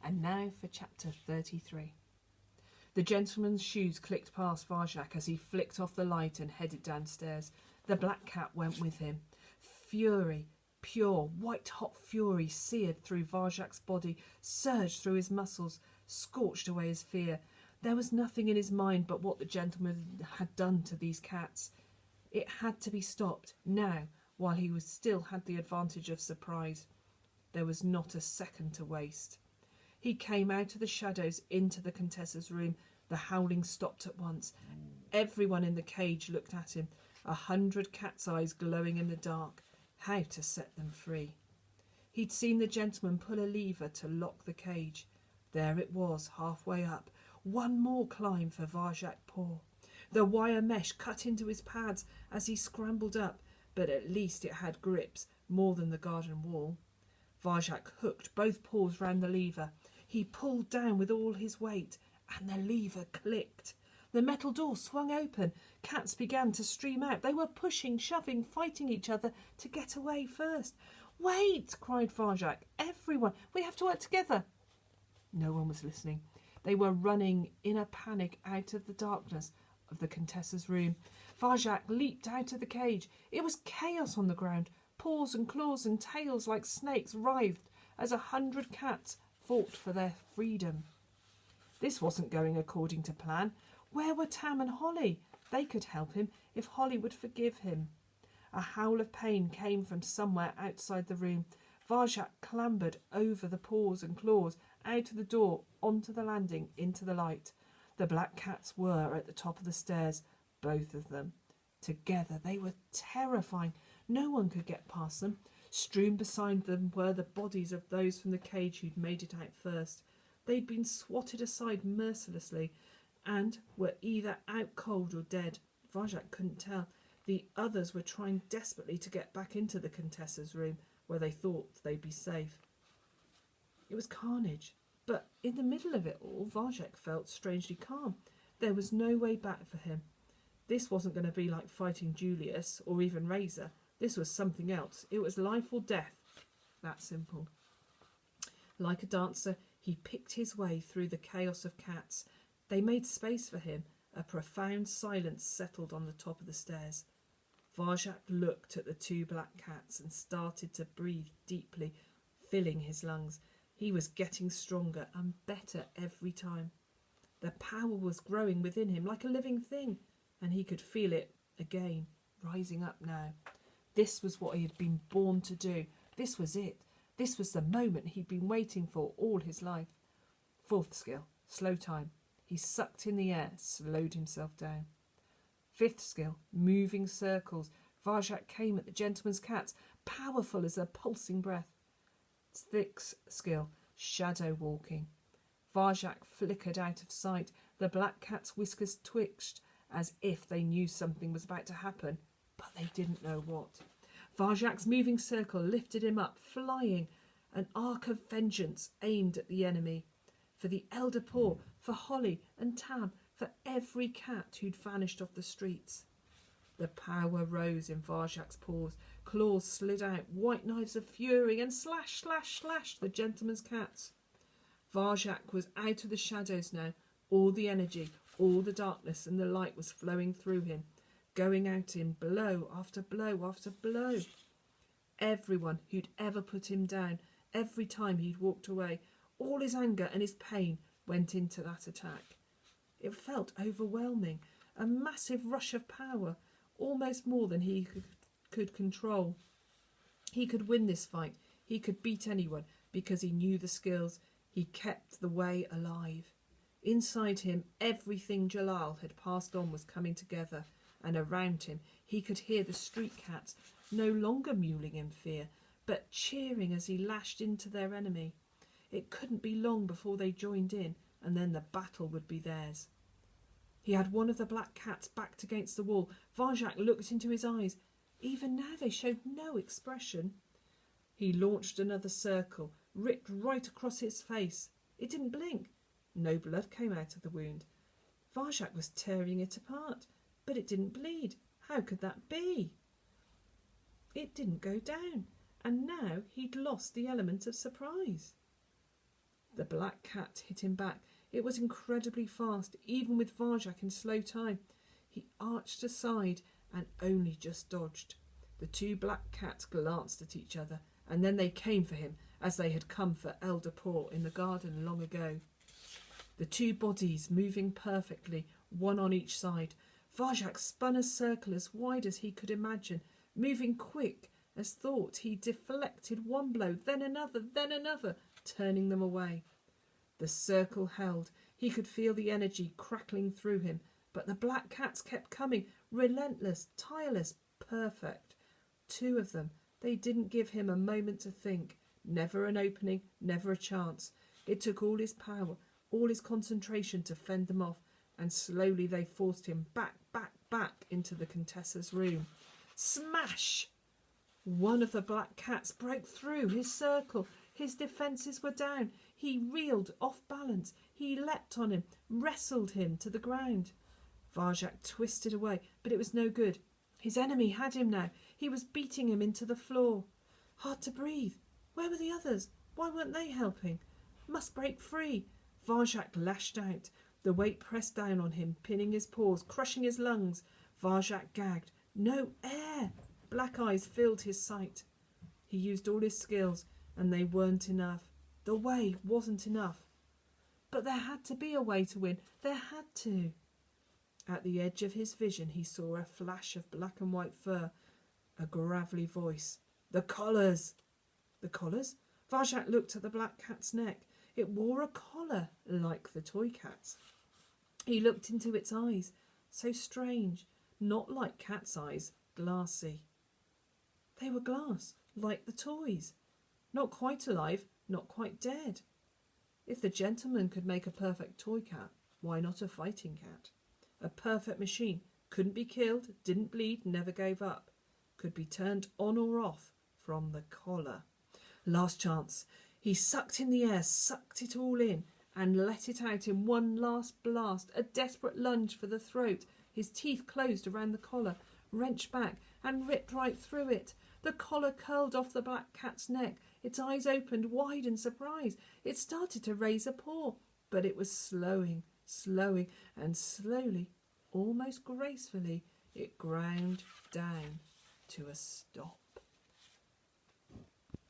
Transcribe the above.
And now for chapter 33. The gentleman's shoes clicked past Varjak as he flicked off the light and headed downstairs. The black cat went with him. Fury, pure, white-hot fury seared through Varjak's body, surged through his muscles, scorched away his fear. There was nothing in his mind but what the gentleman had done to these cats. It had to be stopped, now, while he still had the advantage of surprise. There was not a second to waste. He came out of the shadows into the Contessa's room. The howling stopped at once. Everyone in the cage looked at him, 100 cat's eyes glowing in the dark. How to set them free? He'd seen the gentleman pull a lever to lock the cage. There it was, halfway up. One more climb for Varjak Paw. The wire mesh cut into his pads as he scrambled up, but at least it had grips, more than the garden wall. Varjak hooked both paws round the lever. He pulled down with all his weight, and the lever clicked. The metal door swung open. Cats began to stream out. They were pushing, shoving, fighting each other to get away first. "Wait!" cried Varjak. "Everyone! We have to work together!" No one was listening. They were running in a panic out of the darkness of the Contessa's room. Varjak leaped out of the cage. It was chaos on the ground. Paws and claws and tails like snakes writhed as 100 cats fought for their freedom. This wasn't going according to plan. Where were Tam and Holly? They could help him if Holly would forgive him. A howl of pain came from somewhere outside the room. Varjak clambered over the paws and claws, out of the door, onto the landing, into the light. The black cats were at the top of the stairs, both of them. Together they were terrifying. No one could get past them. Strewn beside them were the bodies of those from the cage who'd made it out first. They'd been swatted aside mercilessly and were either out cold or dead. Varjak couldn't tell. The others were trying desperately to get back into the Contessa's room, where they thought they'd be safe. It was carnage, but in the middle of it all, Varjak felt strangely calm. There was no way back for him. This wasn't going to be like fighting Julius or even Razor. This was something else. It was life or death. That simple. Like a dancer, he picked his way through the chaos of cats. They made space for him. A profound silence settled on the top of the stairs. Varjak looked at the two black cats and started to breathe deeply, filling his lungs. He was getting stronger and better every time. The power was growing within him like a living thing, and he could feel it again, rising up now. This was what he had been born to do. This was it. This was the moment he'd been waiting for all his life. Fourth skill, slow time. He sucked in the air, slowed himself down. Fifth skill, moving circles. Varjak came at the gentleman's cats, powerful as a pulsing breath. Sixth skill, shadow walking. Varjak flickered out of sight. The black cat's whiskers twitched as if they knew something was about to happen, but they didn't know what. Varjak's moving circle lifted him up, flying, an arc of vengeance aimed at the enemy. For the elder Paw, for Holly and Tam, for every cat who'd vanished off the streets. The power rose in Varjak's paws. Claws slid out, white knives of fury, and slash, slash, slash the gentleman's cats. Varjak was out of the shadows now. All the energy, all the darkness and the light was flowing through him, going out in blow after blow after blow. Everyone who'd ever put him down, every time he'd walked away, all his anger and his pain went into that attack. It felt overwhelming, a massive rush of power, almost more than he could control. He could win this fight. He could beat anyone because he knew the skills. He kept the way alive. Inside him, everything Jalal had passed on was coming together, and around him he could hear the street cats, no longer mewling in fear, but cheering as he lashed into their enemy. It couldn't be long before they joined in, and then the battle would be theirs. He had one of the black cats backed against the wall. Varjak looked into his eyes. Even now they showed no expression. He launched another circle, ripped right across its face. It didn't blink. No blood came out of the wound. Varjak was tearing it apart, but it didn't bleed. How could that be? It didn't go down, and now he'd lost the element of surprise. The black cat hit him back. It was incredibly fast, even with Varjak in slow time. He arched aside and only just dodged. The two black cats glanced at each other, and then they came for him, as they had come for Elder Paw in the garden long ago. The two bodies moving perfectly, one on each side. Varjak spun a circle as wide as he could imagine, moving quick as thought. He deflected one blow, then another, turning them away. The circle held. He could feel the energy crackling through him, but the black cats kept coming, relentless, tireless, perfect. Two of them. They didn't give him a moment to think. Never an opening, never a chance. It took all his power, all his concentration to fend them off, and slowly they forced him back into the Contessa's room. Smash! One of the black cats broke through his circle. His defences were down. He reeled off balance. He leapt on him, wrestled him to the ground. Varjak twisted away, but it was no good. His enemy had him now. He was beating him into the floor. Hard to breathe. Where were the others? Why weren't they helping? Must break free. Varjak lashed out. The weight pressed down on him, pinning his paws, crushing his lungs. Varjak gagged. No air. Black eyes filled his sight. He used all his skills, and they weren't enough. The way wasn't enough. But there had to be a way to win. There had to. At the edge of his vision he saw a flash of black and white fur, a gravelly voice. The collars! The collars? Varjak looked at the black cat's neck. It wore a collar, like the toy cat's. He looked into its eyes, so strange, not like cat's eyes, glassy. They were glass, like the toys. Not quite alive, not quite dead. If the gentleman could make a perfect toy cat, why not a fighting cat? A perfect machine, couldn't be killed, didn't bleed, never gave up. Could be turned on or off from the collar. Last chance. He sucked in the air, sucked it all in, and let it out in one last blast, a desperate lunge for the throat. His teeth closed around the collar, wrenched back, and ripped right through it. The collar curled off the black cat's neck. Its eyes opened wide in surprise. It started to raise a paw, but it was slowing, and slowly, almost gracefully, it ground down to a stop.